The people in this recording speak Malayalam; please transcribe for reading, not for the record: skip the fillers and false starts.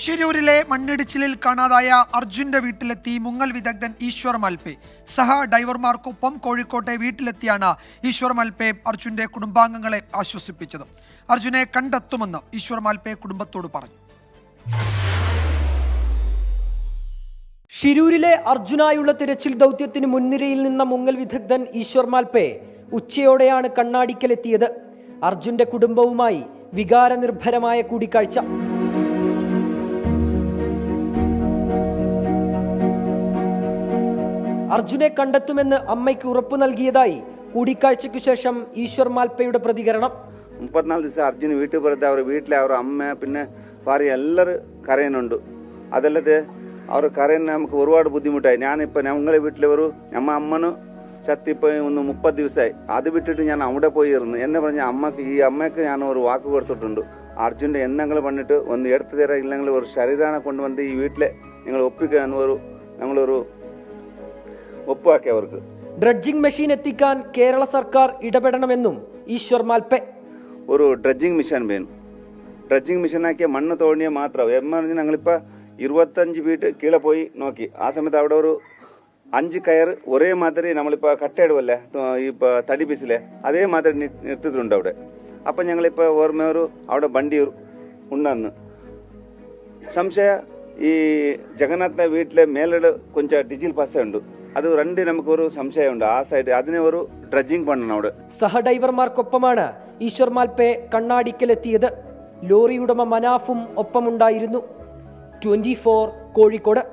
ഷിരൂരിലെ മണ്ണിടിച്ചിലിൽ കാണാതായ അർജുന്റെ വീട്ടിലെത്തി മുങ്ങൽ വിദഗ്ധൻ ഈശ്വർ മൽപെ. സഹ ഡൈവർമാർക്കൊപ്പം കോഴിക്കോട്ടെ വീട്ടിലെത്തിയാണ് ഈശ്വർ മൽപെ അർജുന്റെ കുടുംബാംഗങ്ങളെ ആശ്വസിപ്പിച്ചത്. അർജുനെ കണ്ടെത്തുമെന്ന് ഈശ്വർ മൽപെ കുടുംബത്തോട് പറഞ്ഞു. ഷിരൂരിലെ അർജുനായുള്ള തിരച്ചിൽ ദൗത്യത്തിന് മുൻനിരയിൽ നിന്ന മുങ്ങൽ വിദഗ്ധൻ ഈശ്വർ മാൽപെ ഉച്ചയോടെയാണ് കണ്ണാടിക്കലെത്തിയത്. അർജുന്റെ കുടുംബവുമായി വികാരനിർഭരമായ കൂടിക്കാഴ്ച. അർജുനെ കണ്ടെത്തുമെന്ന് അമ്മയ്ക്ക് ഉറപ്പു നൽകിയതായി കൂടിക്കാഴ്ചയ്ക്കു ശേഷം ഈശ്വർ മാൽപയുടെ പ്രതികരണം. 34 ദിവസം അർജുന് വീട്ടിൽ പുറത്ത് അവർ വീട്ടിലെ അവർ അമ്മ പിന്നെ ഭാര്യ എല്ലാവരും കരയുന്നുണ്ട്. അതല്ലാതെ അവർ കരയുന്ന നമുക്ക് ഒരുപാട് ബുദ്ധിമുട്ടായി. ഞാനിപ്പോൾ ഞങ്ങളെ വീട്ടിൽ ഒരു നമ്മ അമ്മന് ചത്തിപ്പോയി 30 ദിവസമായി. അത് വിട്ടിട്ട് ഞാൻ അവിടെ പോയി ഇരുന്നു എന്ന് പറഞ്ഞ അമ്മയ്ക്ക് ഞാൻ ഒരു വാക്ക് കൊടുത്തിട്ടുണ്ട്. അർജുൻ്റെ എന്തെങ്കിലും പണിട്ട് ഒന്ന് എടുത്തു തരാം, ഇല്ലെങ്കിൽ ഒരു ശരീരനെ കൊണ്ടുവന്ന് ഈ വീട്ടിലെ നിങ്ങൾ ഒപ്പിക്കാൻ ഞങ്ങളൊരു ഒപ്പാക്കി അവർക്ക്. ഡ്രഡ്ജിംഗ് മെഷീൻ എത്തിക്കാൻ കേരള സർക്കാർ ഇടപെടണമെന്നും ഈശ്വർ മാൽപെ. ഒരു ഡ്രഡ്ജിംഗ് മെഷീൻ വേണം. ഡ്രഡ്ജിംഗ് മെഷീനാക്കിയ മണ്ണ് തോണിയ മാത്രം എമ്മറിഞ്ഞ് ഞങ്ങളിപ്പോൾ 25 ഫീറ്റ് കീഴെ പോയി നോക്കി. ആ സമയത്ത് അവിടെ ഒരു 5 കയർ ഒരേ മാതിരി നമ്മളിപ്പോൾ കട്ടയിടുവല്ലേ ഇപ്പോൾ തടി പീസിലെ അതേ മാതിരി നിർത്തിയിട്ടുണ്ട് അവിടെ. അപ്പം ഞങ്ങളിപ്പോൾ ഓർമ്മ അവിടെ വണ്ടി ഉണ്ടെന്ന് സംശയ ഈ ജഗന്നാഥിന്റെ വീട്ടിലെ മേലോട് കൊഞ്ചം ഡിജിൽ പസ ഉണ്ട്. അത് രണ്ട് നമുക്കൊരു സംശയമുണ്ട്. ആ സൈഡ് അതിനെ ഒരു ഡ്രഡ്ജിങ് പണണം അവിടെ. സഹ ഡൈവർമാർക്കൊപ്പമാണ് ഈശ്വർ മാൽപെ കണ്ണാടിക്കലെത്തിയത്. ലോറി ഉടമ മനാഫും ഒപ്പമുണ്ടായിരുന്നു. 24 കോഴിക്കോട്.